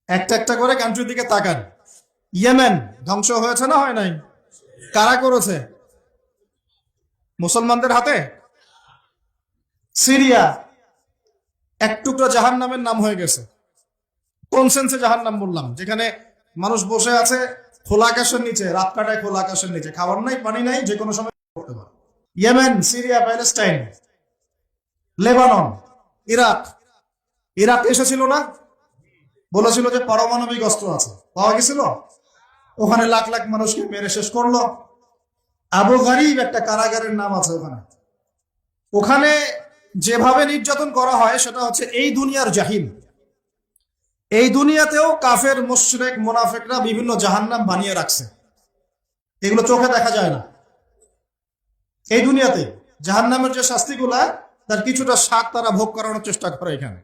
একটা একটা করে কান্ট্রির দিকে তাকান। ইয়েমেন ধ্বংস হয়েছে না হয় নাই? কারা করেছে? মুসলমানদের হাতে। সিরিয়া এক টুকরা জাহান্নামের নাম হয়ে গেছে। কোন সেন্সে জাহান্নাম বললাম? যেখানে মানুষ বসে আছে খোলা আকাশের নিচে, রাত কাটায় খোলা আকাশের নিচে, খাবার নাই, পানি নাই, যে কোনো সময় করতে পারে। Yemen, Syria, Palestine, Lebanon, Iraq. Iraq এসেছিল না, বলেছিল যে পারমাণবিক অস্ত্র আছে, পাওয়া গেছিল। ওখানে লাখ লাখ মানুষকে মেরে শেষ করলো। আবু গারিব একটা কারাগারের নাম আছে ওখানে। ওখানে যেভাবে নির্যাতন করা হয় সেটা হচ্ছে এই দুনিয়ার জাহিম। এই দুনিয়াতেও কাফের, মুশরিক, মুনাফিকরা বিভিন্ন জাহান্নাম বানিয়ে রাখছে। এগুলো চোখে দেখা যায় না। এই দুনিয়াতে জাহান্নামের যে শাস্তিগুলা, তার কিছুটা স্বাদ তারা ভোগ করানোর চেষ্টা করে। এখানে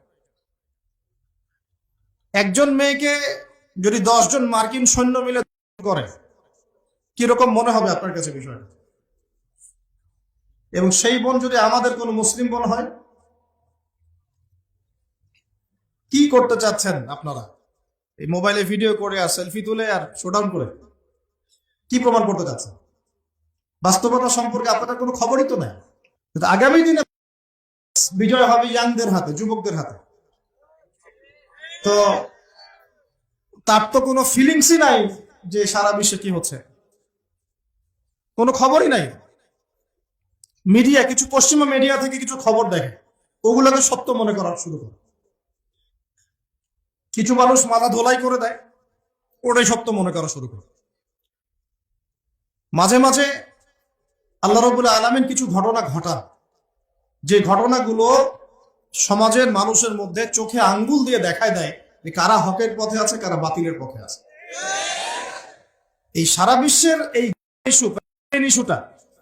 একজন মেয়েকে যদি 10 জন মার্কিন সৈন্য মিলে করে, কিরকম মনে হবে আপনার কাছে বিষয়টা? এবং সেই বোন যদি আমাদের কোন মুসলিম বোন হয়, কি করতে চাচ্ছেন আপনারা? এই মোবাইলে ভিডিও করে আর সেলফি তুলে আর শোডাউন করে কি প্রমাণ করতে চাচ্ছেন? বাস্তবতা সম্পর্কে আপনাদের কোনো খবরই তো নাই। কিন্তু আগামী দিনে বিজয় হবে ইয়াংদের হাতে, যুবকদের হাতে। তো তার তো কোনো ফিলিংসই নাই যে সারা বিশ্বে কি হচ্ছে, কোনো খবরই নাই। মিডিয়া, কিছু পশ্চিমা মিডিয়া থেকে কিছু খবর দেখে, ওগুলোকে সত্য মনে করা শুরু করে। কিছু মানুষ মাথা ধোলাই করে দেয়, ওটাই সত্য মনে করা শুরু করে। মাঝে মাঝে আল্লাহ রাব্বুল আলামিন কিছু ঘটনা ঘটান, যে ঘটনাগুলো সমাজের মানুষের মধ্যে চোখে আঙ্গুল দিয়ে দেখায় দেয় যে কারা হকের পথে আছে, কারা বাতিলের পথে আছে। এই সারা বিশ্বের এই ইস্যুটা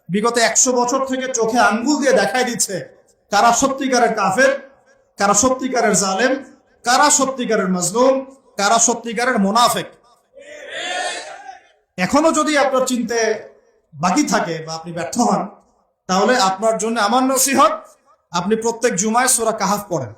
বিগত 100 বছর থেকে চোখে আঙ্গুল দিয়ে দেখায় দিচ্ছে কারা সত্যিকারের কাফের, কারা সত্যিকারের জালেম, কারা সত্যিকারের মাজলুম, কারা সত্যিকারের মুনাফিক। এখনো যদি আপনার চিনতে বাকি থাকে বা আপনি ব্যর্থ হন, তাহলে আপনার জন্য আমার নসিহত, আপনি প্রত্যেক জুমায় সূরা কাহাফ পড়েন।